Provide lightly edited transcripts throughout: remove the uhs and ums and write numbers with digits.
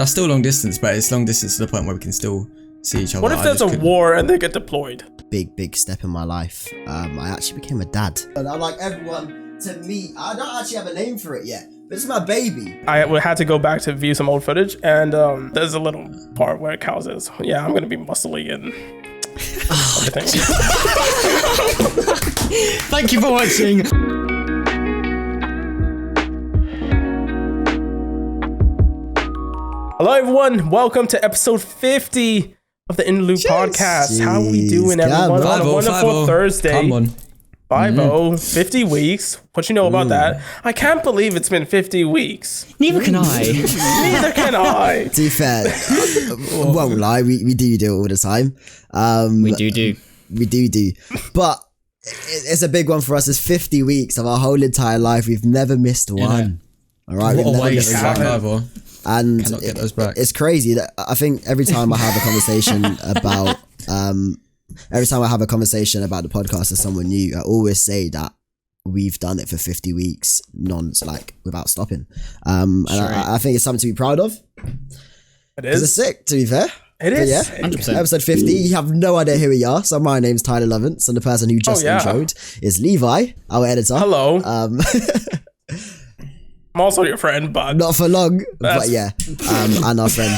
That's still long distance, but it's long distance to the point where we can still see each other. What if there's a war and they get deployed? Big step in my life. I actually became a dad. And I like everyone to meet. I don't actually have a name for it yet. This is my baby. I had to go back to view some old footage, and there's a little part where Cal says, "Yeah, I'm gonna be muscly and everything." Thank you for watching. Hello, everyone. Welcome to episode 50 of the Interlude podcast. How are we doing, everyone? On a wonderful Thursday. Come on. 50 weeks. What you know about that? I can't believe it's been 50 weeks. Neither can I. Neither can I. To be fair, I won't lie, we do it all the time. We do. We do. But it's a big one for us. It's 50 weeks of our whole entire life. We've never missed one. All right? What We've a never waste. missed one. And Cannot get those back. It's crazy that I think every time I have a conversation about the podcast with someone new, I always say that we've done it for 50 weeks without stopping. And I think it's something to be proud of. It is. It's sick, to be fair. It is. Yeah, 100%. Episode 50. You have no idea who we are. So my name's Tyler Lovence, and the person who just introed is Levi, our editor. Hello. I'm also your friend, but not for long. But yeah, and our friend.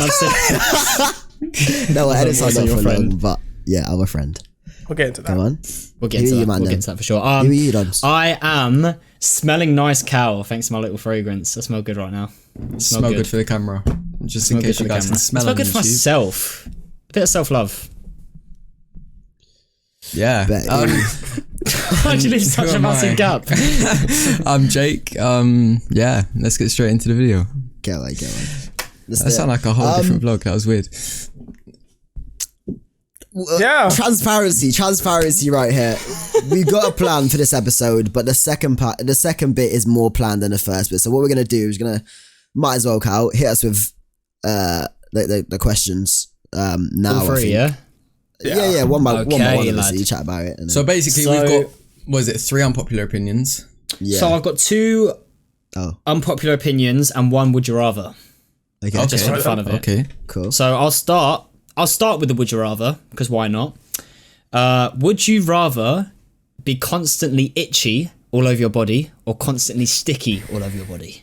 No, our editor's not for long, but yeah, our friend. We'll get into that. Come on. We'll get into that for sure. Who are you, Dons? I am smelling nice cow thanks to my little fragrance. I smell good right now. Smell good for the camera. Just in case you guys can smell it. Smell good for myself. A bit of self-love. Yeah. Why'd you leave such a massive gap? I'm Jake. Yeah, let's get straight into the video. Get away. That sounded like a whole different vlog. That was weird. Yeah. Transparency right here. We've got a plan for this episode, but the second bit is more planned than the first bit. So what we're gonna do is might as well, Cal, hit us with the questions now. All three, yeah? Yeah, one by one, obviously, you chat about it. So basically we've got, was it 3 unpopular opinions? Yeah. So I've got 2 unpopular opinions and 1 would you rather. Okay. Just for the fun of it. Okay. Cool. So I'll start with the would you rather, because why not? Would you rather be constantly itchy all over your body or constantly sticky all over your body?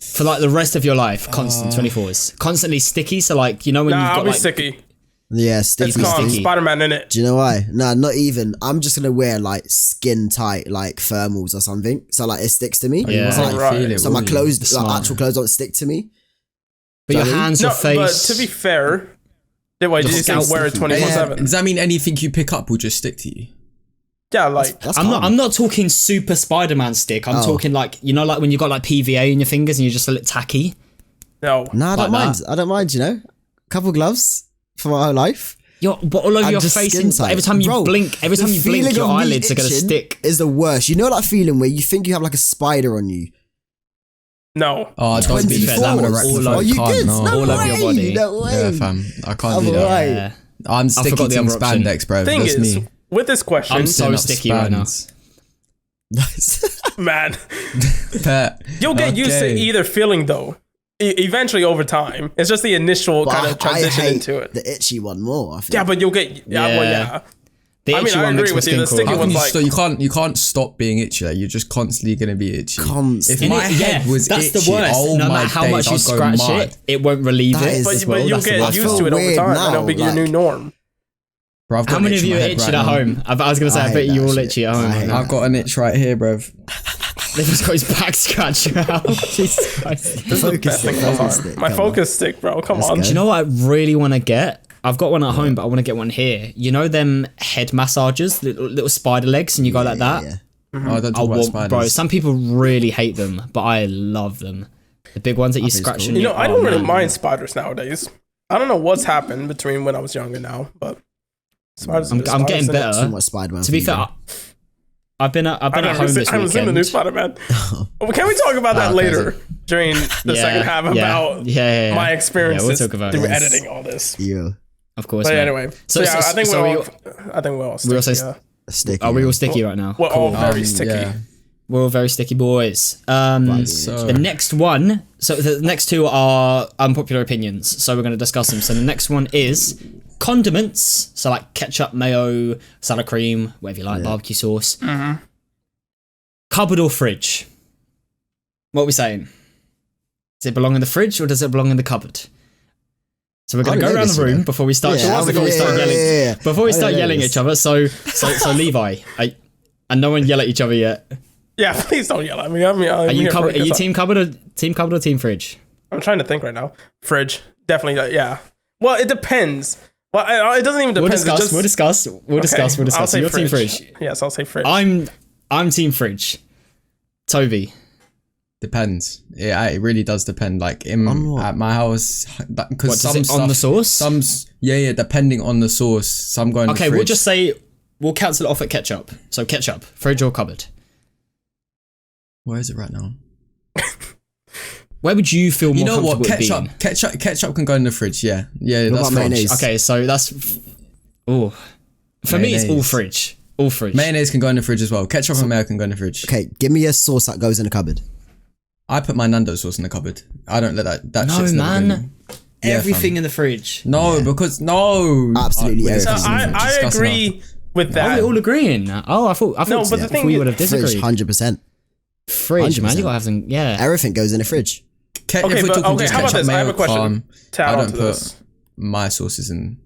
For like the rest of your life, constant 24s. Constantly sticky, so like, you know when you've got I'll be like... sticky. Yeah, sticky. It's called Spider-Man in it. Do you know why? No, not even. I'm just gonna wear like skin tight like thermals or something, so like it sticks to me. Yeah. So, like, Right. so my clothes, like actual clothes, don't stick to me. But your hands, your face... But to be fair, did you just wear it 24/7? Does that mean anything you pick up will just stick to you? Yeah, like I'm not talking super Spider-Man stick. I'm talking like, you know, like when you got like PVA in your fingers and you're just a little tacky. no. I don't mind. I don't mind. You know, couple gloves for my whole life. But all over your face, and every time you blink, your eyelids are gonna stick. Is the worst. You know that feeling where you think you have like a spider on you. No. Oh, don't be fair. I'm gonna wreck the Are you good? No. All over your body. No way. Yeah, fam. I can't do that. Right. Yeah. I'm sticky to spandex, bro. Thing That's is, me. with this question, I'm so sticky right now. man, Pet. you'll get used to either feeling though. Eventually, over time, it's just the initial kind of transition into it. The itchy one more. I think. Yeah, but you'll get The itchy one agree makes with my you. The skin sticky crawl. one's like you can't stop being itchy. Like, you're just constantly gonna be itchy. Constantly. If my head was that's itchy, the worst. No matter how much you scratch it won't relieve it. But you'll get used to it over time, and it'll be your new norm. Bro, How many of you are itchy at home? I was gonna say, I bet you're all itchy at home. I've got an itch right here, bruv. Levi's got his back scratcher out. Jesus Christ. This is the best thing on my arm. My focus stick, bro. Come on. Do you know what I really want to get? I've got one at home, but I want to get one here. You know them head massagers, little spider legs, and you go like that? Yeah. Oh, I don't talk about spiders. Bro, some people really hate them, but I love them. The big ones that you scratch. Cool. You know, I don't really mind spiders nowadays. I don't know what's happened between when I was younger now, but spiders. I'm getting better. Too much Spider-Man. To be fair, I've been at home this weekend. I haven't seen the new Spider-Man. Can we talk about that later during the second half about my experiences through editing all this? Yeah. Of course. But anyway, so yeah, I think we're all sticky. sticky. Are we all sticky right now? We're all very sticky. Yeah. We're all very sticky boys. So- The next one. So the next two are unpopular opinions. So we're going to discuss them. So the next one is condiments. So like ketchup, mayo, salad cream, whatever you like, barbecue sauce. Cupboard or fridge? What are we saying? Does it belong in the fridge or does it belong in the cupboard? So we're going to go around the room before we start. Before we start yelling. Before we start yelling at each other. So Levi, and no one yell at each other yet. Yeah, please don't yell at me. Are you team cupboard or team fridge? I'm trying to think right now. Fridge, definitely. Yeah. Well, it depends. Well, it doesn't even depend. We'll discuss. I'll say You're fridge. team fridge. Yes, I'll say fridge. I'm team fridge. Toby. Depends. Yeah, it really does depend. Like at my house, because some stuff, on the sauce. Depending on the sauce. Some going. Okay, we'll just say we'll cancel it off at ketchup. So ketchup, fridge or cupboard. Where is it right now? Where would you feel more comfortable with being? Ketchup can go in the fridge. Yeah, What that's about mayonnaise? Okay, so that's for me it's all fridge. All fridge. Mayonnaise can go in the fridge as well. Ketchup and mayo can go in the fridge. Okay, give me a sauce that goes in the cupboard. I put my Nando's sauce in the cupboard. I don't let that No, shit's never man. been- Yeah, Everything fam. in the fridge. No, because no. Absolutely we're everything. discussing it. I Discussing agree it. with Are that. we all agreeing? Oh, I thought No, but the thing we is- would have Fridge, disagreed. 100%. Fridge, man. You 100%. gotta have some. Yeah. Everything goes in the fridge. If Okay, we're but talking okay, just how about ketchup, this? I have mayo, a question to add I on don't to put this. my sauces in.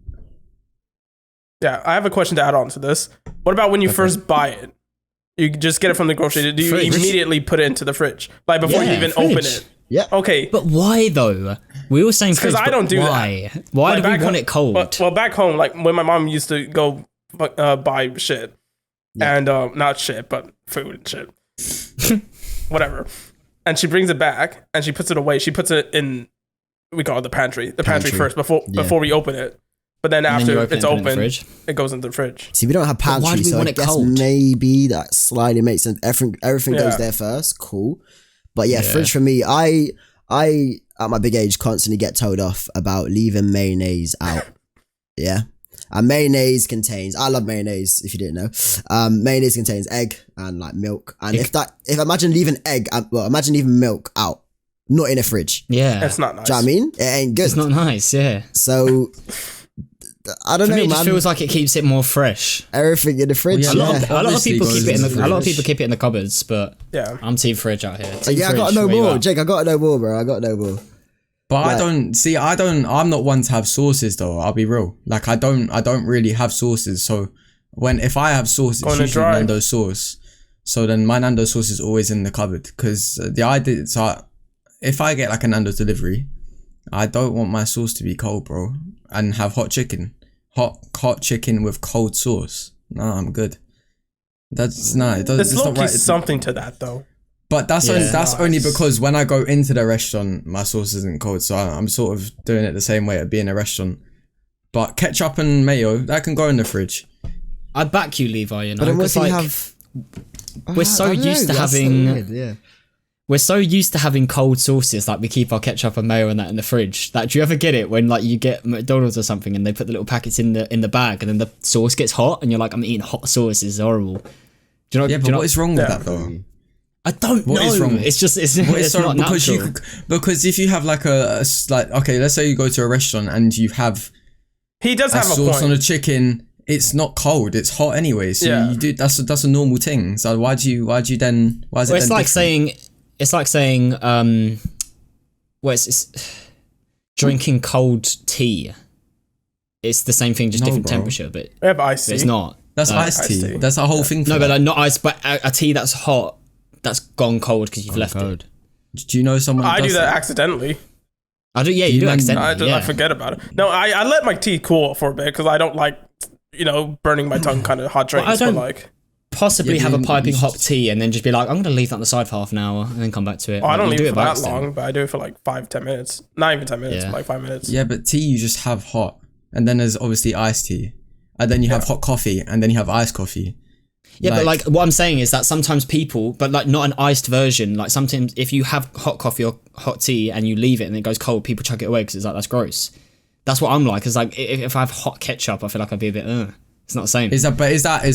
Yeah, I have a question to add on to this. What about when you first buy it? You just get it from the grocery store. Do you Fridge. immediately put it into the fridge? Like before you Yeah, even fridge. open it? Yeah. Okay. But why though? We were saying fridge. Because I but don't do why? that. Why Like, do we back want ho- it cold? Well, back home, like when my mom used to go buy shit, and not shit, but food and shit, whatever. And she brings it back and she puts it away. She puts it in, we call it the pantry. The pantry first before we open it. But then And then after you open it's it and put it in the open, fridge? it goes into the fridge. See, we don't have why pantry, do we so want I it guess cold? maybe that slightly makes sense. Everything goes there first. Cool. But yeah, fridge for me, I at my big age constantly get told off about leaving mayonnaise out. Yeah. And mayonnaise contains, I love mayonnaise if you didn't know. Mayonnaise contains egg and like milk. And if imagine leaving imagine leaving milk out, not in a fridge. Yeah. That's not nice. Do you know what I mean? It ain't good. It's not nice. Yeah. So I don't For know, me, it man. just feels like it keeps it more fresh. Everything in the fridge. Well, A yeah. lot, of, a lot of Obviously people goes keep it in into the. the A lot of fridge. people keep it in the cupboards, but Yeah. I'm team fridge out here. Team Yeah, I fridge, gotta know where you more. at? Jake, I gotta know more, bro. I gotta know more. But Like- I'm not one to have sauces though. I'll be real. Like I don't really have sauces. So if I have sauce, it's Going to usually dry. Nando's sauce. So then my Nando's sauce is always in the cupboard because the idea. So if I get like a Nando's delivery, I don't want my sauce to be cold, bro, and have hot chicken with cold sauce. No, I'm good. That's no, it doesn't. There's It's not low-key right. something to that though. But that's Yeah. only because when I go into the restaurant, my sauce isn't cold, so I'm sort of doing it the same way at being a restaurant. But ketchup and mayo, that can go in the fridge. I back you, Levi. You know, But then what 'cause, if you like, have? we're so I don't used to know, that's so having. weird, yeah. We're so used to having cold sauces, like we keep our ketchup and mayo and that in the fridge. That do you ever get it when like you get McDonald's or something and they put the little packets in the bag and then the sauce gets hot and you're like, I'm eating hot sauce. This is horrible. Do you know? Yeah, do but you know, what is wrong with that though? I don't know. what is wrong? It's just it's What is it's so not because natural. because if you have like okay, let's say you go to a restaurant and you have He does a have a sauce point. on a chicken, it's not cold, it's hot anyway. So Yeah. you do that's a normal thing. So why is it Well, then it's like different? saying well, it's drinking cold tea. It's the same thing, just No, different bro. temperature, but We have iced tea. it's not. That's No. iced tea. iced tea. That's a whole thing. For No, that. but like not ice, but a tea that's hot, that's gone cold because you've left it. Do you know someone? I that do does that accidentally. I do. Yeah, you do man- accidentally. I Yeah. forget about it. No, I let my tea cool for a bit because I don't like, burning my tongue kind of hot drinks. I don't- but like, Possibly Yeah, have a but piping you hot should- tea and then just be like, I'm going to leave that on the side for half an hour and then come back to it. I Like, don't you leave do it for by that accident. long, but I do it for like 5-10 minutes. Not even 10 minutes, Yeah. like 5 minutes. Yeah, but tea you just have hot, and then there's obviously iced tea, and then you have hot coffee, and then you have iced coffee. Yeah, but like what I'm saying is that sometimes people, but like not an iced version. Like sometimes if you have hot coffee or hot tea and you leave it and it goes cold, people chuck it away because it's like that's gross. That's what I'm like. It's like if I have hot ketchup, I feel like I'd be a bit. It's not the same. Is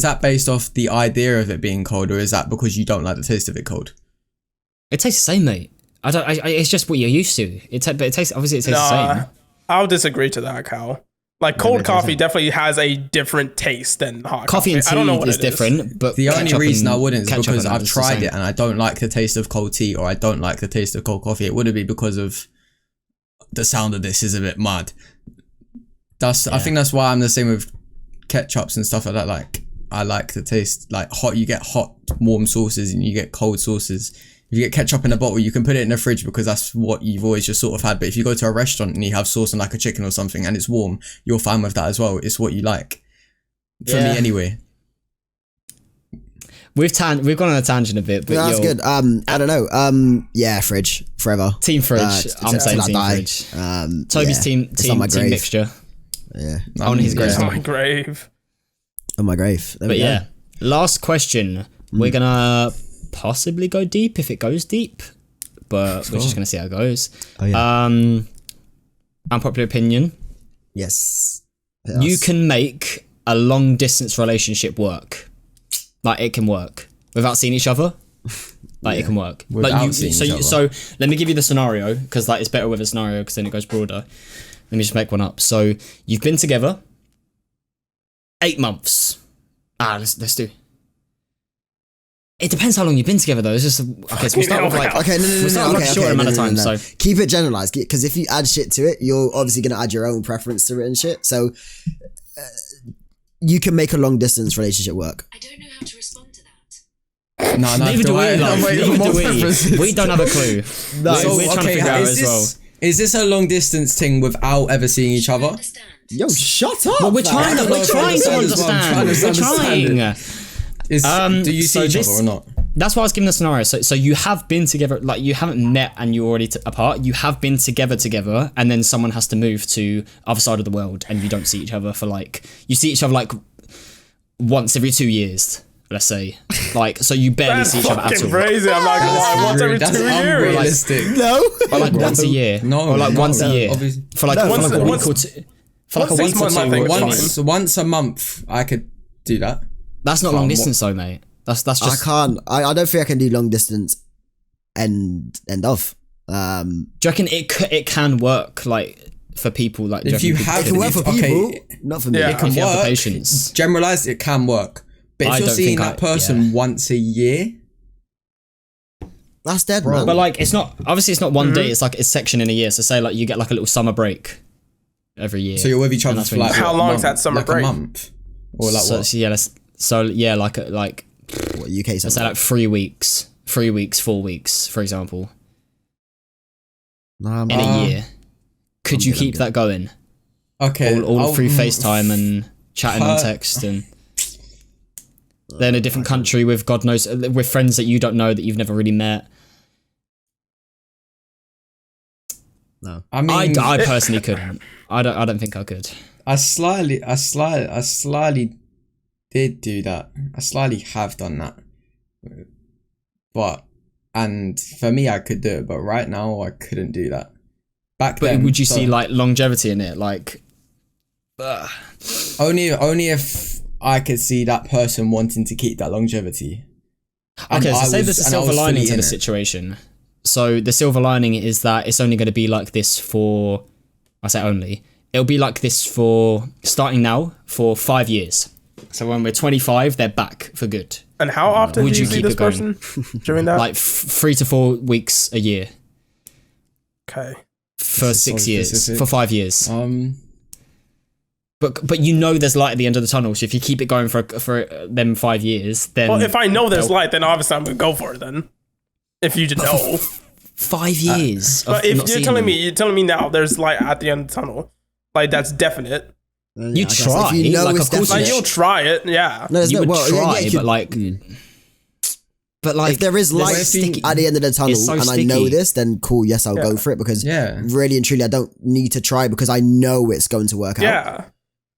that based off the idea of it being cold, or is that because you don't like the taste of it cold? It tastes the same, mate. It's just what you're used to. But it tastes the same. I'll disagree to that, Cal. Like cold coffee definitely has a different taste than hot coffee. And tea I don't know what is different, but the only reason I wouldn't is because I've tried it and I don't like the taste of cold tea, or I don't like the taste of cold coffee. It wouldn't be because of the sound of this is a bit mad. I think that's why I'm the same with ketchups and stuff like that. Like I like the taste, like hot. You get hot, warm sauces, and you get cold sauces. If you get ketchup in a bottle, you can put it in the fridge because that's what you've always just sort of had. But if you go to a restaurant and you have sauce on like a chicken or something and it's warm, you're fine with that as well. It's what you like. For me anyway. We've gone on a tangent a bit, but that's good. I don't know. Yeah, fridge forever. Team fridge. I'm saying team fridge. Toby's team mixture. Yeah. On his grave. On my grave. On my grave. But yeah, last question. We're gonna possibly go deep if it goes deep, but we're just gonna see how it goes. Oh, yeah. Unpopular opinion. Yes. You can make a long distance relationship work. Like it can work without seeing each other. Like it can work. Like so let me give you the scenario, because like it's better with a scenario because then it goes broader. Let me just make one up. So you've been together 8 months. Let's do. It depends how long you've been together though. It's just okay. So we'll start with like we'll start with a short amount of time. So keep it generalized, because if you add shit to it, you're obviously gonna add your own preference to it and shit. So you can make a long distance relationship work. I don't know how to respond to that. No, neither do we. Neither do we. We don't have a clue. No. We're trying to figure out as well. Is this a long distance thing without ever seeing each other? Yo, shut up! Well, we're trying to understand. We're trying. Do you see each other or not? That's why I was giving the scenario. So you have been together, like you haven't met and you're already apart. You have been together, and then someone has to move to other side of the world, and you don't see each other for like, you see each other like once every 2 years, let's say. Like, so you barely see each other at all. Crazy. I'm not gonna lie. Once every 2 years. Unrealistic. No. Or like once a year. No. Or like once a year. Obviously. For like a week or two. For like a week or two. Once a month, I could do that. That's not long distance though, mate. That's just. I can't. I don't think I can do long distance. End of. Do you reckon it can work like for people like? If you have, it can work for people, not for me. Yeah. it can If you have the work. patience. Generalized, it can work. But if you're seeing that person once a year, that's dead, man. But like, it's not one day. It's like a section in a year. So say like you get like a little summer break every year. so you're with each other for like How long is that summer break? A month, or like what? Like What, UK let's say like 3 weeks, 4 weeks, for example, in a year. Could you keep that going? Okay, all through FaceTime and chatting on text, and they're in a different country with God knows, with friends that you don't know, that you've never really met. No, I mean, I personally couldn't. I don't think I could. I slightly did do that. I slightly have done that, and for me, I could do it. But right now, I couldn't do that. But then, would you see like longevity in it? Like, only if I could see that person wanting to keep that longevity. Okay, so say there's a silver lining to the situation. So the silver lining is that it's only going to be like this for, I say only, it'll be like this for, starting now, for 5 years. So when we're 25, they're back for good. And how often Would do you you see keep this it going? person during that? Like 3 to 4 weeks a year. Okay. For 6 years. specific. For 5 years. But you know there's light at the end of the tunnel. So if you keep it going for them 5 years, then... Well, if I know there's light, then obviously I'm going to go for it then. If you just know. 5 years. But if you're telling me now there's light at the end of the tunnel, like that's definite. You try. If you know like, it's of course Like definite. you'll try it, yeah. No, there's you no, would try, but like... But like... if there is light at the end of the tunnel so and sticky. I know this, then cool, yes, I'll go for it, because really and truly I don't need to try because I know it's going to work out. Yeah.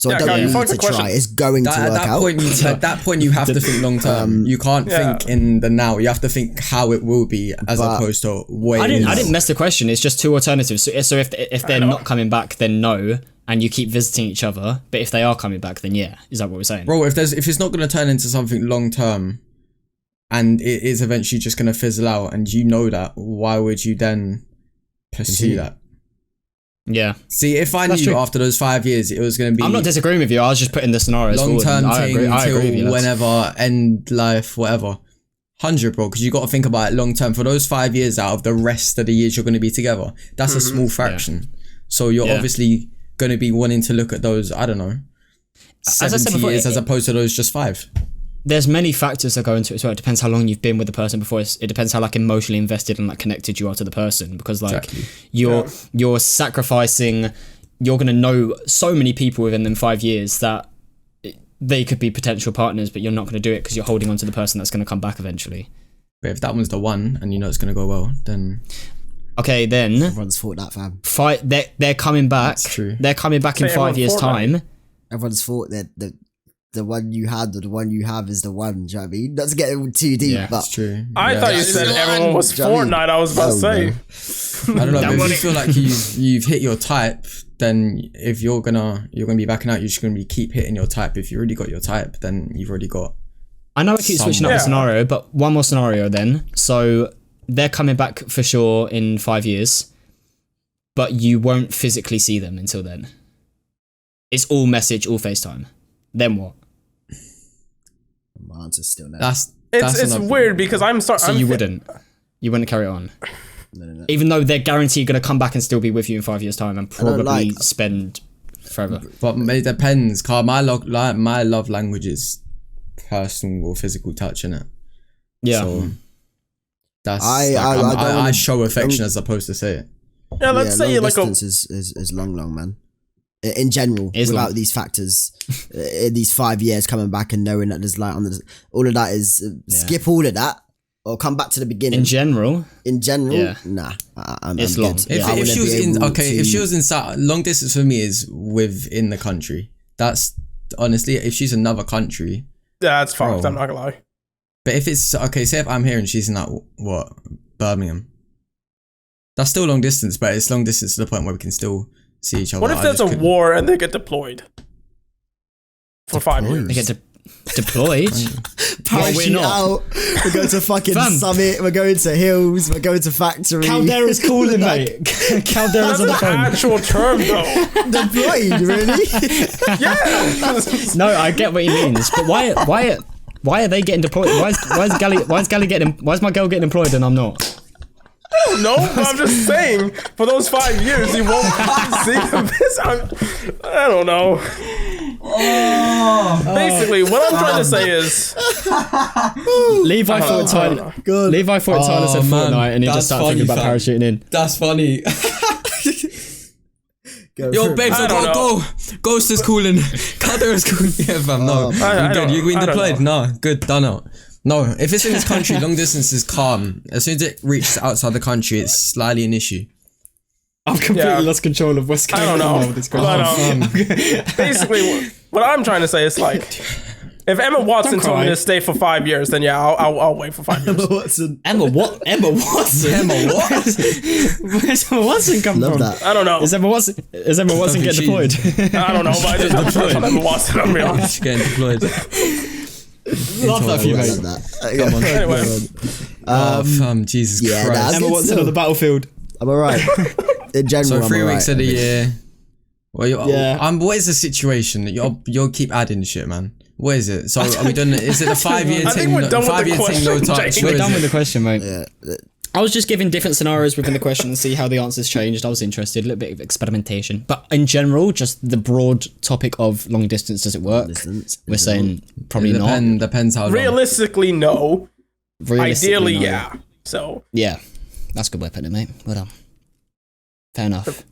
So I Yeah, don't you need fucked to the question. try. It's going to work out. At that point, you have to think long term. You can't think in the now. You have to think how it will be, as opposed to wait. I didn't mess the question. It's just two alternatives. So if they're not coming back, then no. and you keep visiting each other, but if they are coming back, then yeah, is that what we're saying? Bro, if it's not going to turn into something long term, and it is eventually just going to fizzle out, and you know that, why would you then pursue that? Yeah. See, if I That's knew true. after those 5 years it was going to be I'm not disagreeing with you. I was just putting the scenarios long term forward. thing I agree with until you. whenever, end life, whatever. 100, bro, because you got to think about it long term. For those 5 years out of the rest of the years you're going to be together, that's a small fraction. So you're obviously going to be wanting to look at those, I don't know, 70 years as opposed to those just 5. There's many factors that go into it as well. It depends how long you've been with the person before. It depends how like emotionally invested and like connected you are to the person, because like you're sacrificing. You're going to know so many people within them 5 years that they could be potential partners, but you're not going to do it because you're holding on to the person that's going to come back eventually. But if that one's the one and you know it's going to go well, then okay, then Everyone's thought that, fam. they're coming back. That's true. They're coming back in Say 5 years' everyone time. Everyone's thought that the one you had or the one you have is the one. Do you know what I mean? Not to get too deep, Yeah, but it's true. I thought you said everyone was Fortnite. I was about to say. I don't know, That but if one- you feel like you've hit your type, then if you're gonna be backing out, you're just gonna be keep hitting your type. If you already got your type, then you've already got. I know I keep switching up the scenario, but one more scenario then. So they're coming back for sure in 5 years, but you won't physically see them until then. It's all message, all FaceTime. Then what? my answer's still no. It's weird because I'm starting. So you wouldn't carry it on. No. Even though they're guaranteed going to come back and still be with you in 5 years' time and probably spend forever. But it depends, Carl. My love language is personal or physical touch, innit? Yeah. So that's I I show affection as opposed to say it. Yeah, let's say long like a. distance is long, man. In general, Is without long. these factors, in these 5 years coming back and knowing that there's light on the, all of that is skip all of that or come back to the beginning. In general, yeah. Nah, I'm It's good. long. If, I if wouldn't she was be in, able okay, if to- she was inside, long distance for me is within the country. That's honestly, if she's another country. Yeah, it's fucked. Bro. I'm not gonna lie. But if it's okay, say if I'm here and she's in like what Birmingham, that's still long distance, but it's long distance to the point where we can still see each other. What if there's a war and they get deployed for 5 years? they get deployed. parachute not. out. We go to fucking Fam. summit. We're going to hills. We're going to factory. Caldera's calling, mate. Caldera's That's on the an phone. actual term, though. Deployed, really? Yeah. No, I get what he means, but why are they getting deployed? Why is Gally getting? Why is my girl getting employed and I'm not? No, but I'm just saying, for those 5 years, you won't see them. I don't know. Basically, what I'm trying to say is, Levi thought Tyler. Levi thought Tyler said man, Fortnite, and he that's just started funny, thinking about fam. parachuting in. That's funny. Go Yo, for it. babes, I don't gotta go. Ghost is calling. Caldera's calling. Yeah, fam. No, I you good? don't- You been I don't deployed? No, good. Done out. No, if it's in this country, long distance is calm. As soon as it reaches outside the country, it's slightly an issue. I've completely lost control of what's I going don't on know. with this But, question. basically, what I'm trying to say is like, if Emma Watson told me cry. to stay for 5 years, then yeah, I'll wait for 5 years. Watson. Emma Watson. Emma what? Where's Emma Watson come Love from? that. I don't know. Is Emma Watson get She- deployed? I don't know, but I just have to on Emma Watson. I'm real. She's getting deployed. Love that for you, I mate. love that. Come on. Anyway, Oh, fam, Jesus yeah, Christ. that's- Emma good Watson still. on the battlefield. I'm alright. In general, So I'm 3 alright. weeks of the year. Well, Yeah. what is the situation? You'll keep adding shit, man. What is it? So are we done? Is it the 5 year I think thing? we're done with 5 the year thing, no question, touch. Jake. What We're is done it? with the question, mate. Yeah. I was just giving different scenarios within the question and see how the answers changed. I was interested, a little bit of experimentation. But in general, just the broad topic of long distance, does it work? Distance. We're saying probably not. Depends how long. realistically, no. Realistically, Ideally, no. yeah. So, Yeah, that's a good way of putting it, mate. Well done. Fair enough.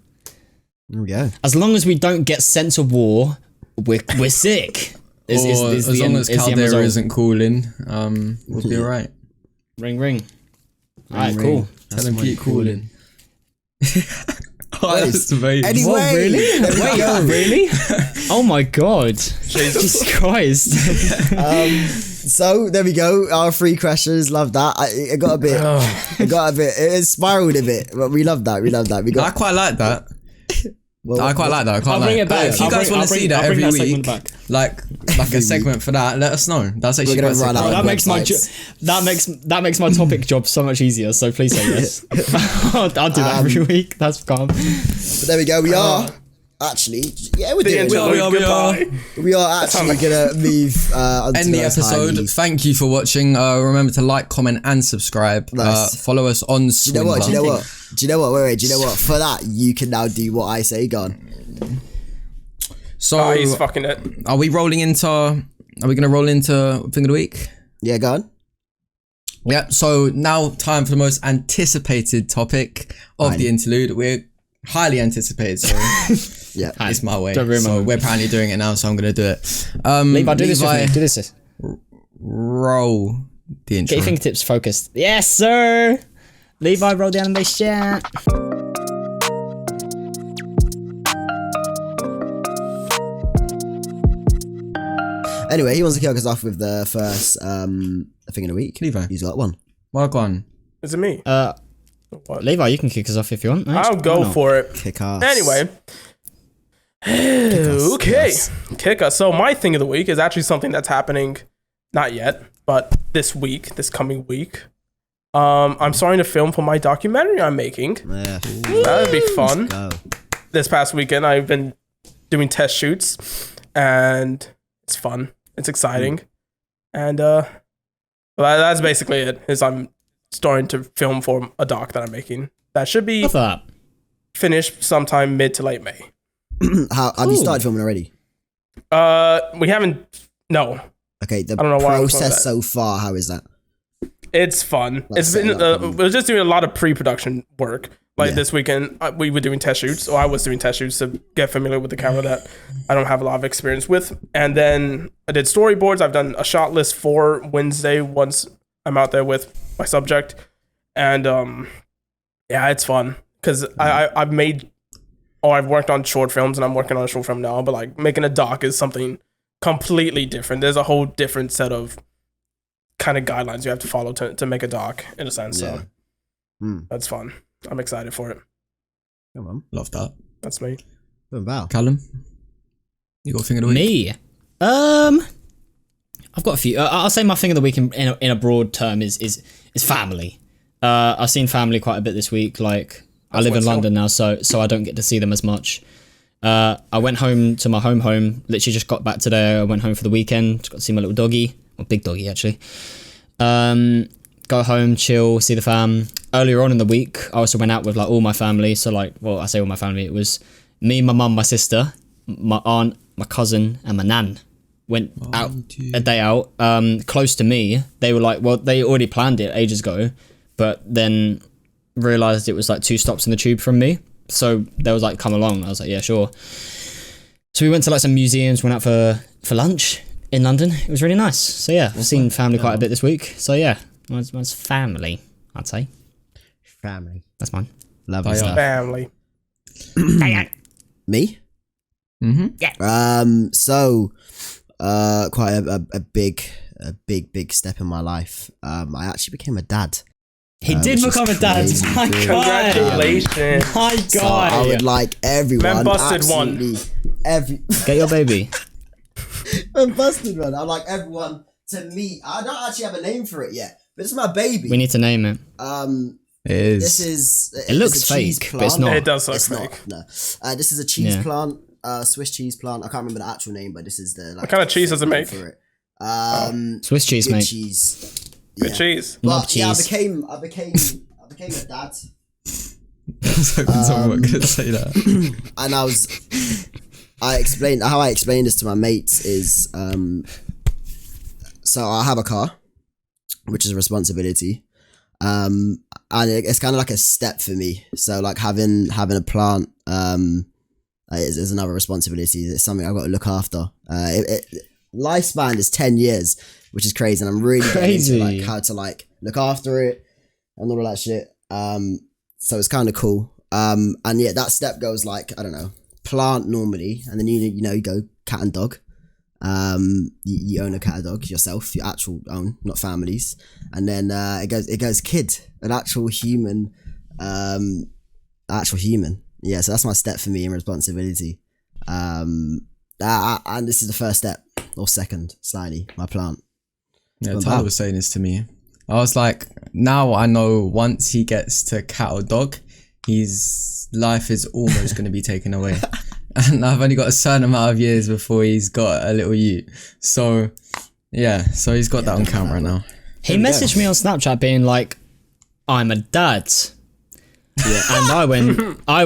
There we go. As long as we don't get sent to war, we're sick. Or as long as Caldera isn't calling, we'll be alright. Ring ring. Alright, cool. Tell him keep calling. Oh, that's amazing. Anyway, What, really? there we Wait, go. really? Oh my god. Jesus Christ. So there we go. Our 3 questions. Love that. It got a bit. It spiraled a bit, but we love that. We got. I quite like that. I quite like that. I quite I'll like bring it back. If you I'll guys bring- want to I'll see bring- that I'll bring every that week, segment like a segment for that, let us know. That's actually We're gonna quite run sick. out. Oh, that makes my topic job so much easier. So please say yes. I'll do that every week. That's calm. But there we go. We are actually, yeah, we're The doing interlude, it. goodbye. We are actually gonna move on to End the those high episode. leaves. Thank you for watching. Remember to like, comment, and subscribe. Nice. Follow us on Do you know what? Swindler. Do you know what? Do you know what? Wait. Do you know what? For that, you can now do what I say. Go on. So, Oh, he's fucking it. are we rolling into? Are we gonna roll into thing of the week? Yeah, go on. Yeah. So now, time for the most anticipated topic of the interlude. We're highly anticipated. So Yeah. it's my way. Don't ruin my So mood. we're apparently doing it now. So I'm gonna do it. Levi, do this with me. Do this. Roll the intro. Get your fingertips focused. Yes, sir. Levi, roll the animation. Anyway, he wants to kick us off with the first thing in a week. Levi. He's got one. Well gone. Is it me? What? Levi, you can kick us off if you want. mate. I'll Why go not? for it. Kick ass. Anyway. us, Okay. yes. Kick us. So my thing of the week is actually something that's happening, not yet, but this coming week. I'm starting to film for my documentary I'm making. Yeah. That would be fun. Go. This past weekend I've been doing test shoots and it's fun. It's exciting. And well, that's basically it. Is I'm starting to film for a doc that I'm making. That should be Love that. finished sometime mid to late May. How have you started filming already? We haven't. No, Okay, the I don't know why I was told process that. so far, how is that? it's fun. That's It's been. setting up, We're just doing a lot of pre-production work. Like Yeah. this weekend, we were doing test shoots. Or I was doing test shoots to get familiar with the camera that I don't have a lot of experience with. And then I did storyboards. I've done a shot list for Wednesday once I'm out there with my subject. And yeah, it's fun because I've made. Oh, I've worked on short films and I'm working on a short film now. But like making a doc is something completely different. There's a whole different set of kind of guidelines you have to follow to make a doc in a sense. Yeah. So that's fun. I'm excited for it. Come on. Love that. That's me. Boom, bow. Callum, you got a thing of the week? Me. I've got a few. I'll say my thing of the week in a broad term is family. I've seen family quite a bit this week. Like I live in London now, so I don't get to see them as much. I went home to my home. Literally just got back today. I went home for the weekend. Just got to see my little doggy, or big doggy actually. Go home, chill, see the fam. Earlier on in the week, I also went out with like all my family. So like, well, I say all my family. It was me, my mum, my sister, my aunt, my cousin, and my nan. Went out a day out. Close to me. They were like, well, they already planned it ages ago, but then realized it was like 2 stops in the tube from me. So they was like, come along. I was like, yeah, sure. So we went to like some museums, went out for lunch in London. It was really nice. So yeah, I've seen family quite a bit this week. So yeah, mine's family, I'd say. Family. That's mine. Lovely Fire. stuff. Family. Me? Mm-hmm. So, quite a big step in my life. I actually became a dad. He did which is become a dad. crazy My good. God. Congratulations. My So God. I would like everyone. Man busted one. absolutely Every Get your baby. man busted one. I like everyone to meet. I don't actually have a name for it yet, but it's my baby. We need to name it. It is. This is. It looks it's a cheese fake, but it's plant. not. It does look It's fake. not. No. This is a cheese Yeah. plant. Swiss cheese plant. I can't remember the actual name, but this is the. Like, What kind of cheese does it make? For it. Swiss cheese, good mate. cheese. Good Yeah. cheese. Love But yeah, cheese. I became a dad, I was hoping someone was going to say that. and I explained how I explained this to my mates is so I have a car, which is a responsibility, and it's kind of like a step for me. So like having a plant is another responsibility. It's something I've got to look after. Lifespan is 10 years, which is crazy, and I'm really getting into like how to like look after it and all of that shit. So it's kind of cool. And yeah, that step goes like, I don't know, plant normally, and then you go cat and dog. You own a cat and dog yourself, your actual own, not families. And then it goes kid, an actual human, Yeah, so that's my step for me in responsibility. And this is the first step, or second, slightly, my plant. Yeah, Tyler was saying this to me. I was like, now I know once he gets to cat or dog, his life is almost going to be taken away. And I've only got a certain amount of years before he's got a little ute. So, yeah, so he's got that on count right now. He messaged me on Snapchat being like, I'm a dad. Yeah. And I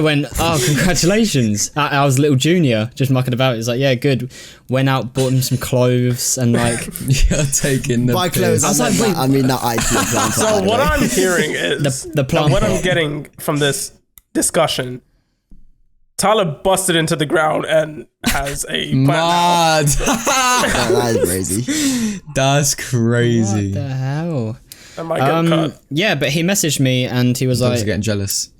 went, oh, congratulations. I was a little junior, just mucking about. He's like, yeah, good. Went out, bought him some clothes, and like... You're taking the By clothes, I was like, wait. I mean, that IT plant. So what I'm hearing is... the plant what I'm getting from this discussion, Tyler busted into the ground and has a plant Mad. That is crazy. That's crazy. What the hell? That might get cut. Yeah, but he messaged me and he was I was like, getting jealous.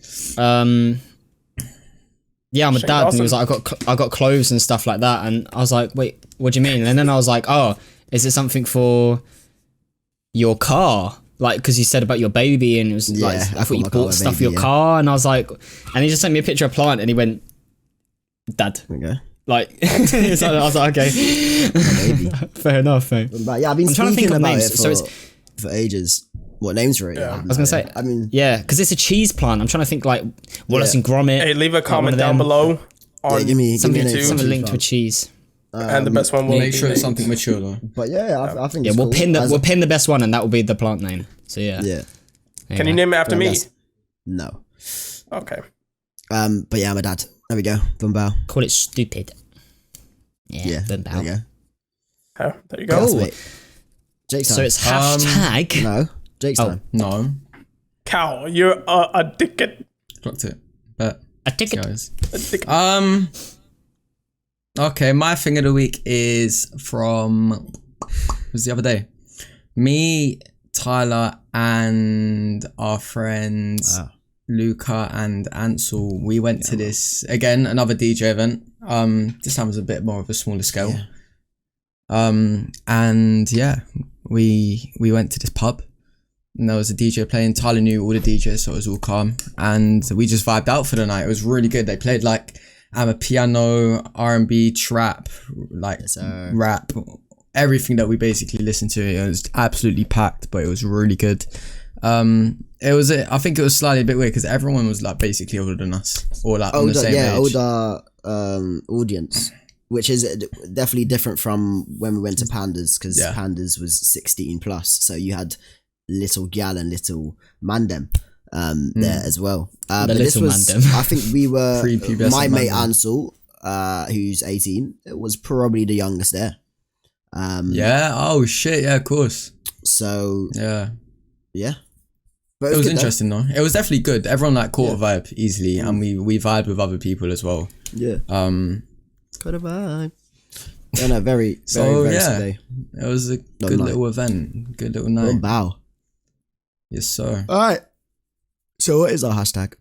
yeah, I'm a Shane dad. And he Dawson. was like, I got clothes and stuff like that. And I was like, wait, what do you mean? And then I was like, oh, is it something for your car? Like, because you said about your baby and it was like, I thought you bought stuff for your car. And I was like, and he just sent me a picture of a plant and he went, dad. Okay. Like, so I was like, okay, fair enough, mate. But yeah, I've been trying to think speaking of about names. it So for ages. What names for it? Yeah. I I was gonna say, I mean, yeah, because it's a cheese plant. I'm trying to think like Wallace and Gromit. Hey, leave a one comment of down them. below on give me Something, an name. something linked to a cheese. and the best one will Make be sure it's named. something mature though. But yeah, I think Yeah, it's we'll cool. pin the As we'll a- pin the best one, and that will be the plant name. So yeah. Yeah. Can you name it after me? That's- No. Okay. But yeah, I'm a dad. There we go. Bumbao. Call it stupid. Yeah. Yeah. Boom, There we bow. go. Huh, there you Yes, go. mate. Jake's time. So it's hashtag. no. Jake's Oh. time. No. Cow, you're addicted. Clocked it. But A ticket. guys. Addicted. Okay, my thing of the week is from it was the other day. Me, Tyler, and our friends Luca and Ansel, we went to this again, another DJ event. This time was a bit more of a smaller scale. And yeah, we went to this pub and there was a DJ playing. Tyler knew all the DJs, so it was all calm. And we just vibed out for the night. It was really good. They played like piano, R&B, trap, like rap, everything that we basically listened to. It was absolutely packed, but it was really good. I think it was slightly a bit weird because everyone was like basically older than us, or like on the same age. Older audience, which is definitely different from when we went to Pandas, because Pandas was 16 plus, so you had little gal and little mandem there as well. But this was, I think we were my mate Ansel, who's 18, it was probably the youngest there. Oh shit, yeah, of course. So yeah. But it was interesting though. It was definitely good. Everyone like caught a vibe easily, and we vibed with other people as well. Yeah. Got a vibe. Yeah, no, very It was a good little event, good little night. Bow. Yes, sir. All right. So what is our hashtag?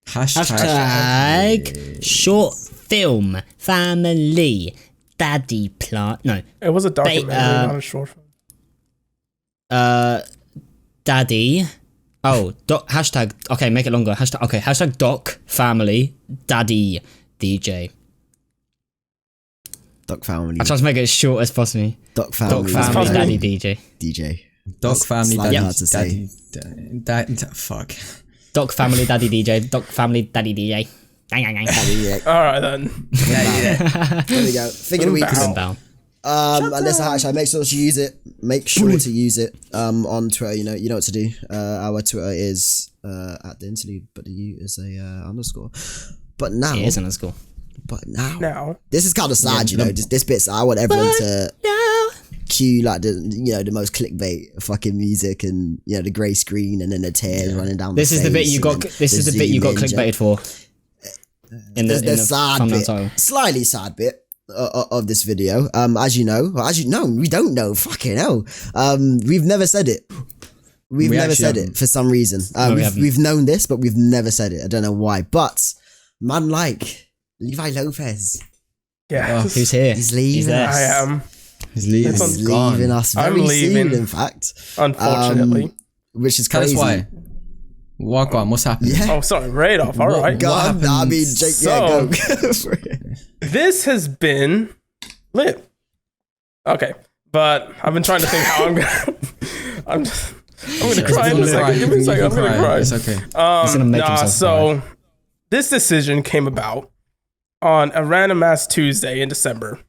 Hashtag short film family daddy plant. No, It was a documentary, not a short film. daddy. Oh, hashtag. Okay, make it longer. Hashtag doc family daddy DJ. Doc family. I try to make it as short as possible. Doc family. Doc family daddy DJ. DJ. Dog family slightly daddy. hard to say. Fuck. Doc family daddy DJ. Doc family daddy DJ. All right then. There we go. Thing of the week. Bow. And there's a hashtag. Make sure to use it. Make sure to use it. On Twitter, you know what to do. Our Twitter is at the interlude, but the U is a underscore. But now, It is underscore. But now, Now. this is kind of sad, you know. Just this bit's. I want everyone to cue like the most clickbait fucking music, and the grey screen, and then the tears running down. This is the bit you got. This is the bit you got clickbaited for. In the sad thumbnail bit, title. slightly sad bit of this video. As you know, we don't know. Fucking hell. We've never said it. We've never said it for some reason. We've known this, but we've never said it. I don't know why. But man, like Levi Lopez, Yeah. Who's here? he's leaving He's there. us. I am. He's leaving. This one's He's gone. leaving us I'm very leaving. soon. In fact, Unfortunately. which is Tell us crazy. why. Wagwan, what's happening? Yeah. Oh, sorry, Radolf. All right. Go on. I mean, Jake, So- go for it. This has been lit. Okay, but I've been trying to think how I'm gonna. I'm gonna cry in a second. Give me a second. I'm gonna cry. It's okay. He's gonna make himself So this decision came about on a random ass Tuesday in December.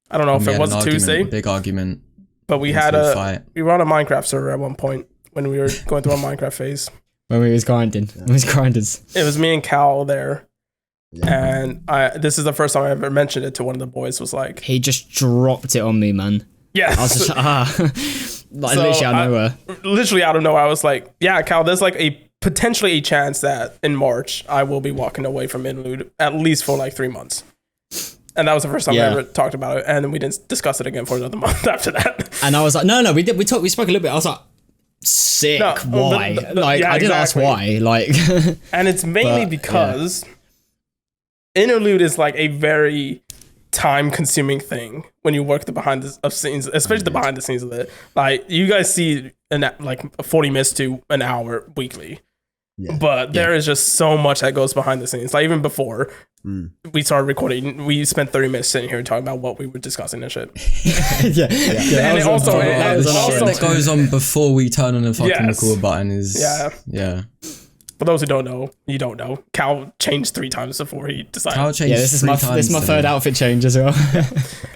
I don't know if We it had was an a argument, Tuesday, big argument. but we into had a fight. we were on a Minecraft server at one point when we were going through our Minecraft phase. When we was grinding. We was grinders. It was me and Cal there, Yeah. and this is the first time I ever mentioned it to one of the boys. Was like, He just dropped it on me, man. yes. I was just like So, literally out of nowhere. Literally out of nowhere, I was like, yeah, Cal, there's like a potentially a chance that in March I will be walking away from Interlude at least for like 3 months. And that was the first time I Yeah. ever talked about it. And then we didn't discuss it again for another month after that. And I was like, no, we spoke a little bit. I was like, sick, No, why? but- like, yeah, I didn't exactly. ask why. Like, And it's mainly But, because Interlude is like a very time consuming thing when you work the behind the scenes, especially the behind the scenes of it. Like you guys see like 40 minutes to an hour weekly. Yeah. But there is just so much that goes behind the scenes. Like even before we started recording, we spent 30 minutes sitting here talking about what we were discussing and shit. yeah. And it also, that was The on shit also that goes on before we turn on the fucking Yes. record button is Yeah. For those who don't know, you don't know. Cal changed 3 times before he decided. Cal changed Yeah, this is my third outfit change as well.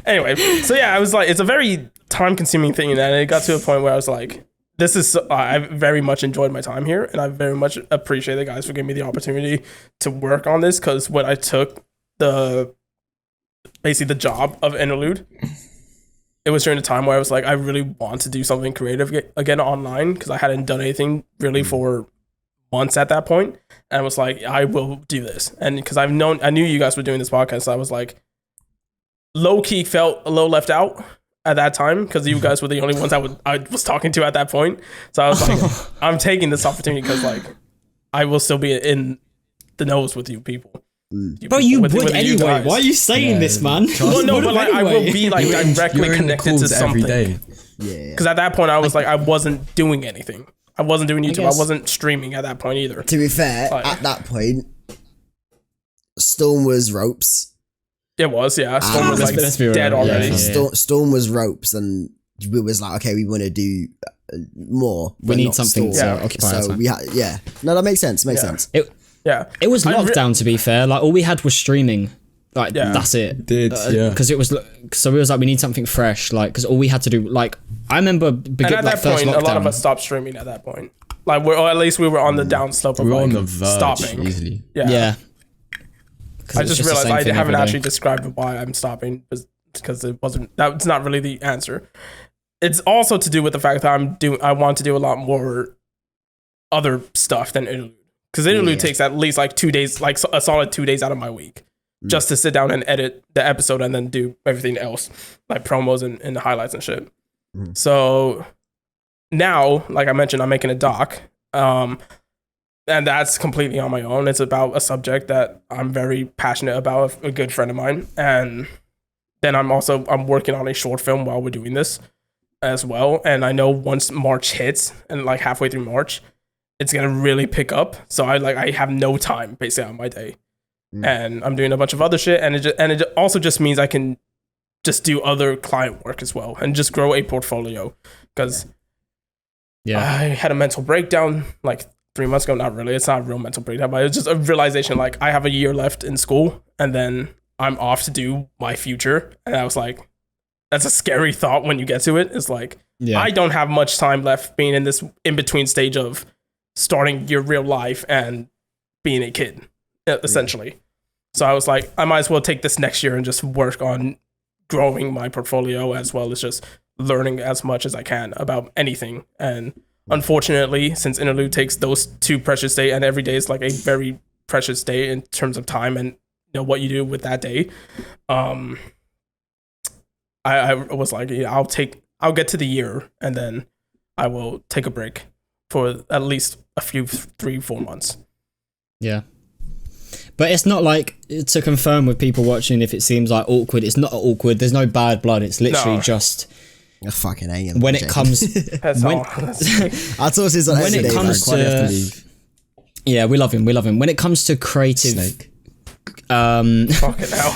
Anyway, so yeah, I was like, it's a very time consuming thing. And it got to a point where I was like, this is, I very much enjoyed my time here. And I very much appreciate the guys for giving me the opportunity to work on this. Because when I took basically the job of Interlude, it was during a time where I was like, I really want to do something creative again online. Because I hadn't done anything really for months at that point. And I was like, I will do this. And because I knew you guys were doing this podcast, so I was like, low key felt a little left out at that time because you guys were the only ones I was talking to at that point. So I was like, I'm taking this opportunity because like I will still be in the nose with you people. Bro, you with would anyway. guys. Why are you saying this, man? Well, no, but like I will be like directly You're in the connected to calls every something. day. Yeah. Because at that point I was like, I wasn't doing anything. I wasn't doing YouTube. I guess- wasn't streaming at that point either. To be fair, Like- at that point, Storm was ropes. It was, yeah. Storm was like let's be real. dead Yeah, already. yeah. Storm was ropes, and we was like, okay, we want to do more. We but need not something to Yeah. occupy our So time. we had, no, that makes sense. Makes Yeah. sense. Yeah. It was I re- lockdown, to be fair. Like all we had was streaming. Like Yeah. that's it. Yeah. Because it was so we was like we need something fresh. Like because all we had to do like I remember And at that first point, lockdown. a lot of us stopped streaming at that point. Like, or at least we were on the downslope of We're like on the verge stopping. easily. Yeah. Yeah. 'Cause I it's just the realized same I thing haven't every actually day. described why I'm stopping because it wasn't. That's not really the answer. It's also to do with the fact that I want to do a lot more other stuff than Interlude. Because Interlude takes at least like 2 days, like a solid 2 days out of my week, just to sit down and edit the episode and then do everything else, like promos and the highlights and shit. So now, like I mentioned, I'm making a doc, and that's completely on my own. It's about a subject that I'm very passionate about, a good friend of mine, and then I'm working on a short film while we're doing this as well. And I know once March hits and like halfway through March, it's gonna really pick up. So I have no time basically on my day, and I'm doing a bunch of other shit, and it also just means I can just do other client work as well and just grow a portfolio because Yeah. I had a mental breakdown like 3 months ago. Not really, it's not a real mental breakdown, but it's just a realization like I have a year left in school and then I'm off to do my future, and I was like, that's a scary thought when you get to it. It's like Yeah. I don't have much time left being in this in between stage of starting your real life and being a kid, essentially. So I was like, I might as well take this next year and just work on growing my portfolio as well as just learning as much as I can about anything. And unfortunately, since Interlude takes those 2 precious days, and every day is like a very precious day in terms of time and what you do with that day, I was like, yeah, I'll get to the year and then I will take a break for at least a few 3-4 months. Yeah. But it's not like, to confirm with people watching, if it seems like awkward, it's not awkward. There's no bad blood. It's literally No. just I fucking hate when it comes That's when, all. I thought this on when every it day, comes man. Quite have to to leave. Yeah, we love him. When it comes to creative, Snake. Fucking hell.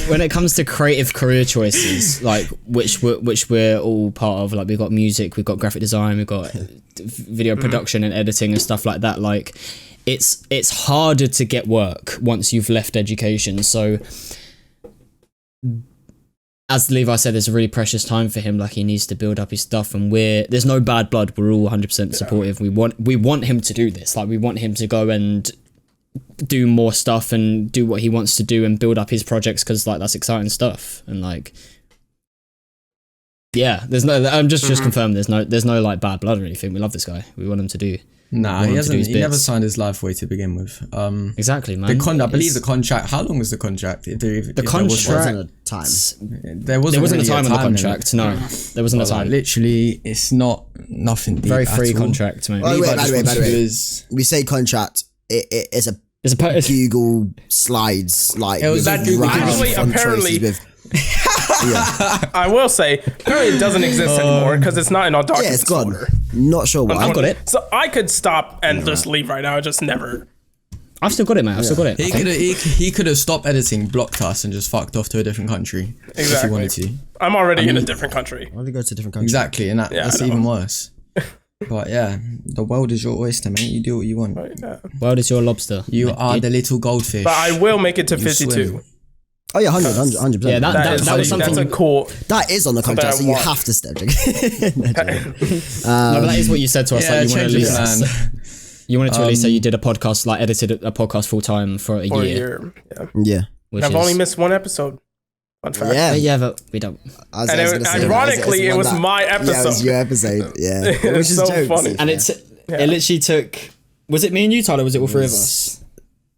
when it comes to creative career choices, like which we're all part of, like we've got music, we've got graphic design, we've got video production and editing and stuff like that. Like, it's harder to get work once you've left education. So, as Levi said, there's a really precious time for him. Like, he needs to build up his stuff, and there's no bad blood. We're all 100% supportive. We want him to do this. Like, we want him to go and do more stuff and do what he wants to do and build up his projects, because like that's exciting stuff. And like, yeah, I'm just confirmed there's no like bad blood or anything. We love this guy. We want him to do. Nah, he hasn't. He never signed his life away to begin with. Exactly, man. I believe the contract. How long was the contract? There wasn't a time. There wasn't a time on the contract. No, there wasn't a time. Like, literally, it's nothing deep. Very free at all. contract, mate. By the way, we say contract. It's a Google Slides, like it was that Google. Actually, apparently, I will say, apparently it doesn't exist anymore because it's not in our documents. Yeah, it's gone. Not sure why. I've got it. So I could stop and just leave right now. I just never. I've still got it, mate. I've still got it. He could have stopped editing, blocked us, and just fucked off to a different country if he wanted to. I'm already in a different country. Why did he go to a different country? Exactly, and that's even worse. But yeah, the world is your oyster, mate. You do what you want. World is your lobster. You are the little goldfish. But I will make it to 52. Swim. Oh yeah, 100%. Yeah, that was something. That's a cool. That is on the contract, so you have to step. No, but that is what you said to us. Yeah, like, you wanted to release that you did edited a podcast full time for a year. Yeah. I've only missed one episode. Fun fact. Yeah, but we don't. Ironically, it was my episode. Yeah, it was your episode. Yeah, it was so funny. And it literally took. Was it me and you, Tyler? Was it all three of us?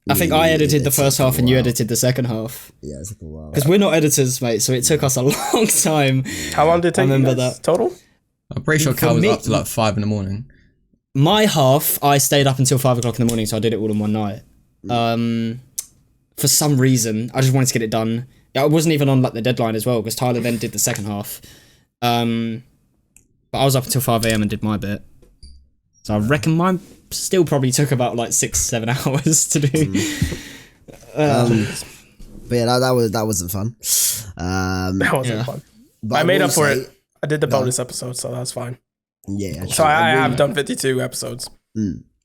I think I edited the first half and you edited the second half. Yeah, it took a while. Because we're not editors, mate, so it took us a long time. How long did it take? I remember that total. I'm pretty sure Cal was up to like 5 in. My half, I stayed up until 5 o'clock in the morning, so I did it all in one night. For some reason, I just wanted to get it done. I wasn't even on like the deadline as well, because Tyler then did the second half. But I was up until 5 a.m. and did my bit. So I reckon mine still probably took about like 6-7 hours to do. But yeah, that wasn't fun. That wasn't fun. But I made up for it. I did the bonus episode, so that's fine. Yeah. So I have done 52 episodes.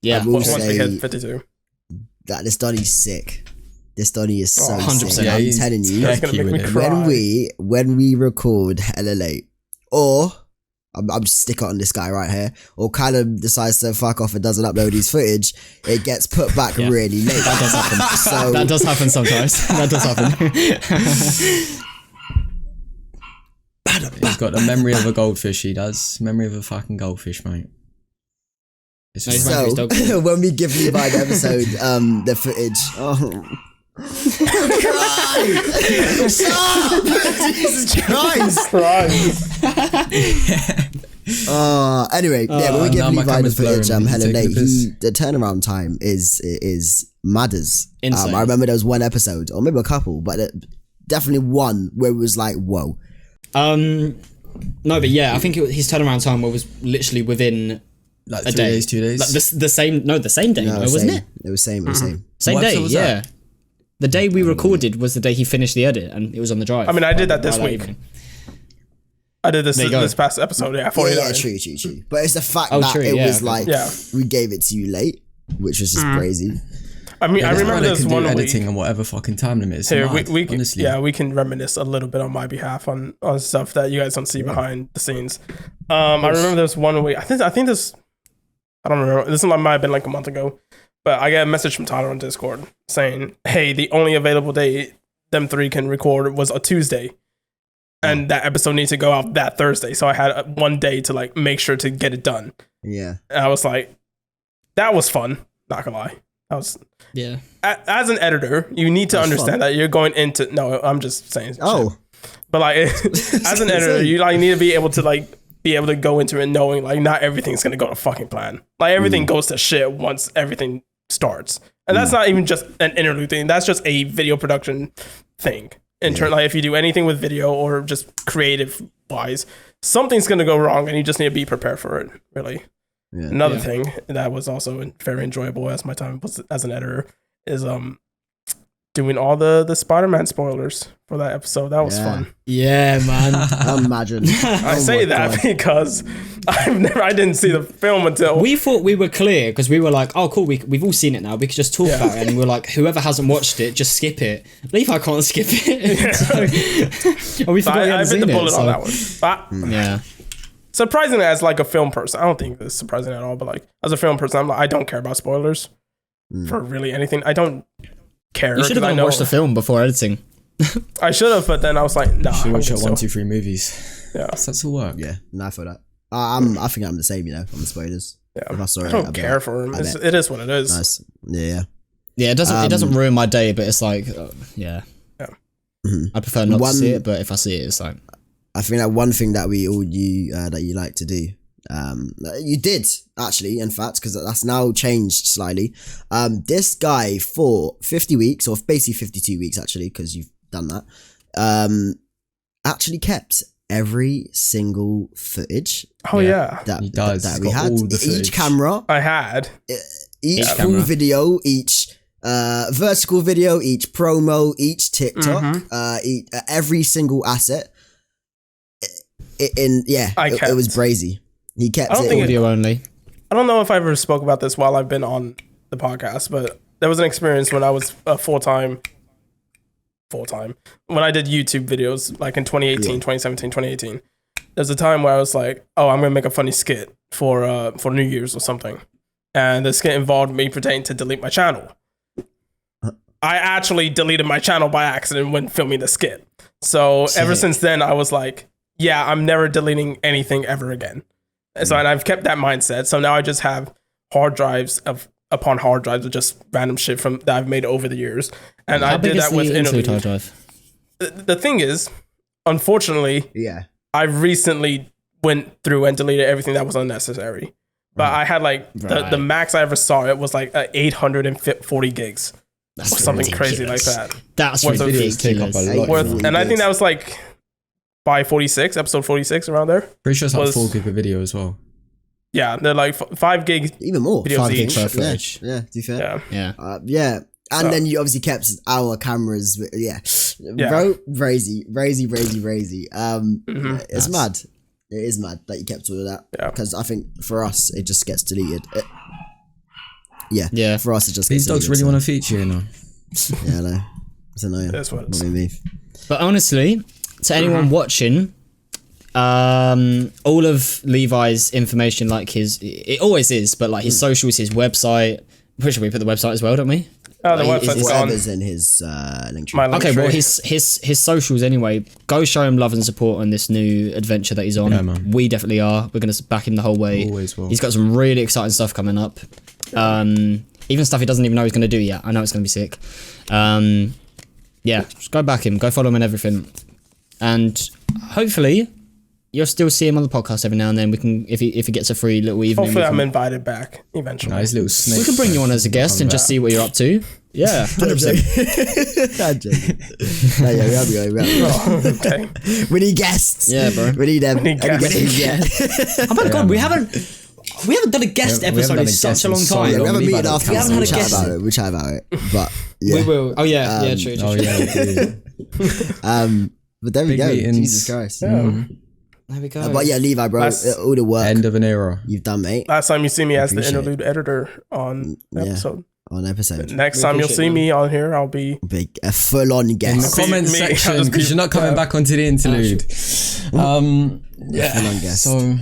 Yeah. Once we hit 52. That this Donnie's sick. This Donnie is so 100%. sick. Yeah, I'm telling you. That's gonna make me cry. When we record hella late, or I'm just stick it on this guy right here, or Callum decides to fuck off and doesn't upload his footage, it gets put back really late. That does happen. So that does happen sometimes. That does happen. He's got the memory of a goldfish, he does. Memory of a fucking goldfish, mate. So, when we give Levi the episode, the footage... Oh. Stop! Jesus Christ! Anyway, when we give Levi the footage, hella late, the turnaround time is matters. Insane. I remember there was one episode, or maybe a couple, but definitely one where it was like, whoa. No, but yeah, I think his turnaround time was literally within like a 3 day. days, 2 days. Like the same day, wasn't it? It was same. Same What day, episode was yeah. that? The day we recorded was the day he finished the edit, and it was on the drive. I mean, I did that this week. I did this past episode, 49. Yeah, true. But it's the fact that it was like, we gave it to you late, which was just crazy. I mean, I remember this one editing week. and whatever fucking time limit. It's Here, mad, we can, honestly. we can reminisce a little bit on my behalf on stuff that you guys don't see behind the scenes. I remember this one week. I think this. I don't remember. This might have been like a month ago, but I got a message from Tyler on Discord saying, "Hey, the only available day them three can record was a Tuesday, and that episode needs to go out that Thursday." So I had one day to like make sure to get it done. Yeah, and I was like, that was fun. Not gonna lie. As an editor, you need to understand that you're going into. No, I'm just saying. Oh, but like, as an editor, you like need to be able to go into it knowing like not everything's gonna go to fucking plan. Like everything goes to shit once everything starts, and that's not even just an interlude thing. That's just a video production thing. In turn, like if you do anything with video or just creative wise, something's gonna go wrong, and you just need to be prepared for it. Really. Another thing that was also very enjoyable as my time was as an editor is doing all the Spider-Man spoilers for that episode. That was fun. Yeah, man. Imagine. I say that because I didn't see the film until we thought we were clear because we were like, oh cool, we've all seen it now. We could just talk about it, and we were like, whoever hasn't watched it, just skip it. Levi can't skip it. So we forgot I bit the bullet on that one. Yeah. Surprisingly, as like a film person, I don't think this is surprising at all. But like as a film person, I'm like, I don't care about spoilers for really anything. I don't care. You should have watched the film before editing. I should have, but then I was like, nah. Should watch it 1, 2, 3 movies. Yeah, so that's all work. Yeah, no, for that. I think I'm the same, on the spoilers. Yeah, if I saw I it, don't care for them. It is what it is. Nice. Yeah. Yeah, it doesn't ruin my day, but it's like, I prefer not to see it, but if I see it, it's like. I think that one thing that we all knew that you like to do, you did actually, in fact, because that's now changed slightly. This guy for 50 weeks, or basically 52 weeks actually, because you've done that, actually kept every single footage. Oh yeah, he does. That we had. Each camera. I had. Each full video, each vertical video, each promo, each TikTok, every single asset. It was brazy. He kept it audio only. I don't know if I ever spoke about this while I've been on the podcast, but there was an experience when I was full time when I did YouTube videos like in 2018, 2017, 2018. There's a time where I was like, oh, I'm gonna make a funny skit for New Year's or something, and the skit involved me pretending to delete my channel. I actually deleted my channel by accident when filming the skit. So ever since then, I was like, yeah, I'm never deleting anything ever again. So and I've kept that mindset. So now I just have hard drives upon hard drives of just random shit that I've made over the years. And I did that with Interlude. Hard drive? The thing is, unfortunately, I recently went through and deleted everything that was unnecessary. But I had like the max I ever saw it was like 840 gigs. Or something crazy like that. That's ridiculous. And I think that was like by 46, episode 46, around there. Pretty sure it's like 4 gig of video as well. Yeah, they're like 5 gigs. Even more. Videos 5 each. gigs footage. Yeah, to be fair. Yeah. And then you obviously kept our cameras. Bro, brazy. It's mad. It is mad that you kept all of that. Yeah. Because I think for us, it just gets deleted. Yeah. For us, it just gets These dogs really want to feature, you know. Yeah, I know. It's annoying. That's what it is. But honestly, to anyone watching, all of Levi's information, like it always is, but like his socials, his website. I'm pretty sure we put the website as well, don't we? Oh, the website's gone. Whatever's in his link tree. Okay, well, his socials anyway. Go show him love and support on this new adventure that he's on. Yeah, man. We definitely are. We're gonna back him the whole way. Always will. He's got some really exciting stuff coming up. Even stuff he doesn't even know he's gonna do yet. I know it's gonna be sick. Just go back him. Go follow him and everything. And hopefully, you'll still see him on the podcast every now and then. We can, if he gets a free little evening. Hopefully, I'm invited back eventually. Nice little snake. We can bring you on as a guest and just see what you're up to. Yeah, 100%. Okay. We need guests. Yeah, bro. We need them. We need guests. Oh my god, we haven't done a guest episode in such a long time. We haven't meeted after. We haven't had a guest. We'll chat about it. But yeah. We will. Oh yeah, true. Oh yeah. But there we go. Meetings. Jesus Christ. Yeah. There we go. But yeah, Levi, bro, all the work. End of an era. You've done, mate. Last time you see me as the interlude editor on episode. On episode. Next time you'll see me on here, I'll be a full-on guest. In the comment section, because you're not coming back onto the interlude. Full-on guest. So,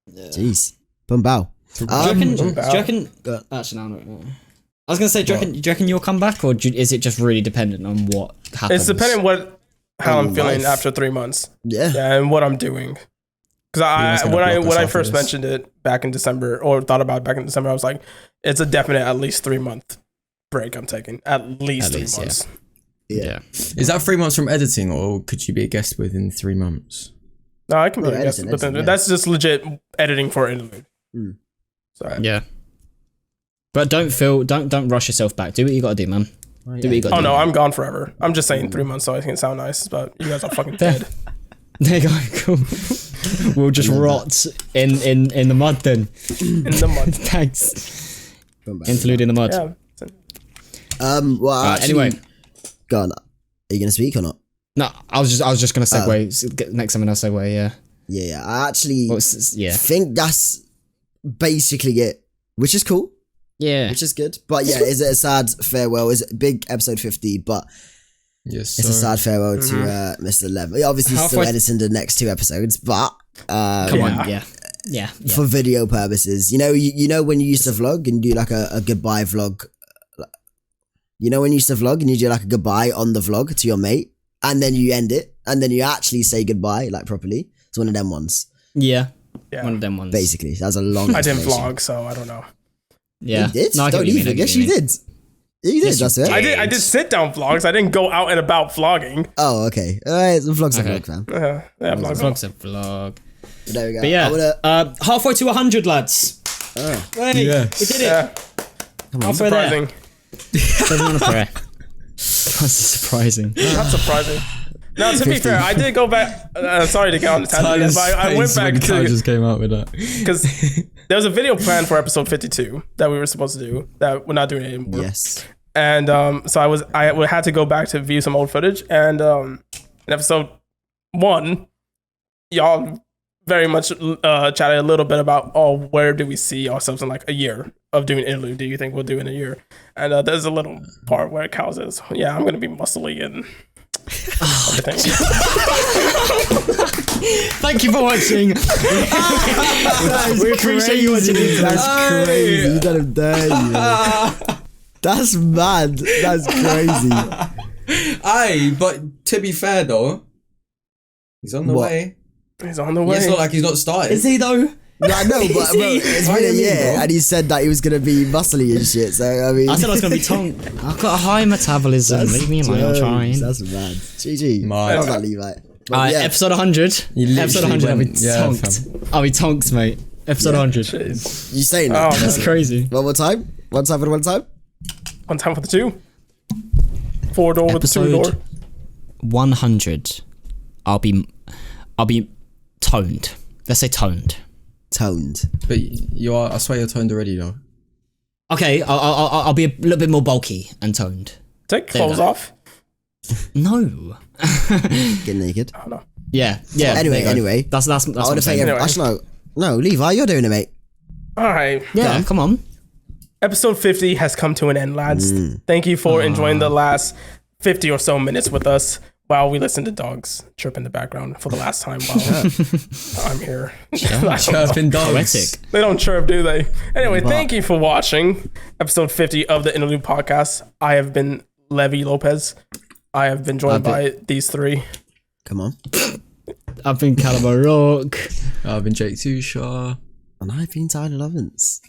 jeez. Bow. Do you reckon? Actually, no. I was gonna say, do you reckon you'll come back, or is it just really dependent on what happens? It's dependent on how I'm feeling after 3 months. Yeah, and what I'm doing. Because when I first mentioned it back in December, or thought about it back in December, I was like, it's a definite at least 3 month break I'm taking. At least 3 months. Yeah. Is that 3 months from editing, or could you be a guest within 3 months? No, I can be a guest, but that's just legit editing for Interlude. So yeah. But don't rush yourself back. Do what you gotta do, man. Do what you gotta do. Oh no, I'm gone forever. I'm just saying 3 months so I can sound nice, but you guys are fucking dead. There you go. Cool. We'll just rot in the mud then. In the mud. Thanks. Interlude in the mud. Yeah. Well, actually, anyway, go on. Are you gonna speak or not? no, I was just gonna segue. Next time I'll segue. Yeah. Yeah. I actually Yeah. think that's basically it, which is cool, Yeah. which is good. But yeah, is it a sad farewell? Is it a big episode 50? But Yes, it's a sir. sad farewell to Mr. Lev. He obviously still editing the next 2 episodes, but Come on. Yeah. for video purposes, you know when you used to vlog and do like a goodbye vlog. You know when you used to vlog and you do like a goodbye on the vlog to your mate, and then you end it, and then you actually say goodbye like properly. It's one of them ones. Yeah. Yeah. One of them ones. Basically, that's a long. I didn't explanation. vlog, so I don't know. Yeah. You did? No, I get Don't what you mean, even. I get Yes, what you mean. did. You did. That's it. I did sit down vlogs. I didn't go out and about vlogging. Oh, okay. Alright, the vlog's Okay. a vlog, fam. Yeah, vlogs. Vlog's a vlog. There we go. But yeah, halfway to 100, lads. Hey, Yes. we did it. Yeah, Halfway there. surprising. Everyone a prayer. That's surprising. Not surprising. Now, to be fair, I did go back. Sorry to get on the tangent, but I went back Cal to just came out with that. because there was a video planned for episode 52 that we were supposed to do that we're not doing it anymore. Yes. And so I had to go back to view some old footage, and in episode 1, y'all very much chatted a little bit about where do we see ourselves in like a year of doing interlude? Do you think we'll do in a year? And there's a little part where Cal says, "Yeah, I'm gonna be muscly and." Everything. Thank you for watching. We appreciate you watching this. That's crazy. You got him there. That's mad. That's crazy. Aye, but to be fair though, he's on the What? way. He's on the way. It's not like he's not started. Is he though? No, I know, but bro, it's been a year, and he said that he was gonna be muscly and shit. So I mean, I said I was gonna be tongue. I've got a high metabolism. that's Leave me alone. I'm jokes. trying. That's mad. GG. Mad. How's that, Levi? But Alright, yeah, episode 100. You literally Episode 100. I'll be went- yeah, tonked. I'll be tonked, mate. Episode 100. Jeez. you saying Oh, that? man. That's crazy. One more time. One time for one time. One time for the 2. 4-door with the 2-door. Episode 100. I'll be toned. Let's say toned. Toned. But you are. I swear you're toned already though. Okay, I'll be a little bit more bulky and toned. Take There you clothes go. off. No. Get naked. I don't know. Yeah. Anyway. That's I what want I'm to thank saying. everyone. Actually, no, Levi, you're doing it, mate. All right. Yeah, come on. Episode 50 has come to an end, lads. Thank you for enjoying the last 50 or so minutes with us while we listen to dogs chirp in the background for the last time while I'm here. Chirping dogs. Poetic. They don't chirp, do they? Anyway, thank you for watching episode 50 of the Interlude podcast. I have been Levi Lopez. I have been joined by these 3. Come on. I've been Caliber Rock. I've been Jake Tushaw. And I've been Tyler Lovins.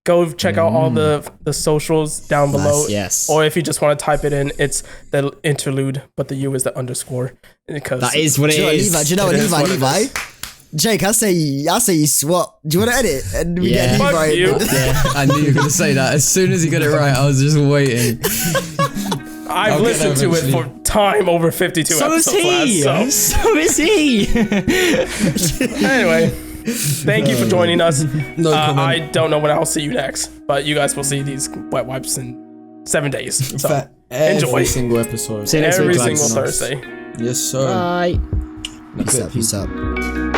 Go check out all the socials down below. Yes. Or if you just want to type it in, it's the interlude, but the U is the underscore. Because That is what it is. Levi, do you know what, It is what it Levi? Jake, I say you swap. Do you want to edit? And we Yeah. get Fuck Levi. you. Yeah. I knew you were gonna say that. As soon as he got it right, I was just waiting. I've I'll get listened there to it for eventually. time over 52 So is episodes. he. Lads, so. So is he. Anyway, thank you for joining us. No comment. I don't know when I'll see you next, but you guys will see these wet wipes in 7 days. So enjoy. Every single episode. See you next every week, single lads. Thursday. Yes, sir. Bye. Peace out.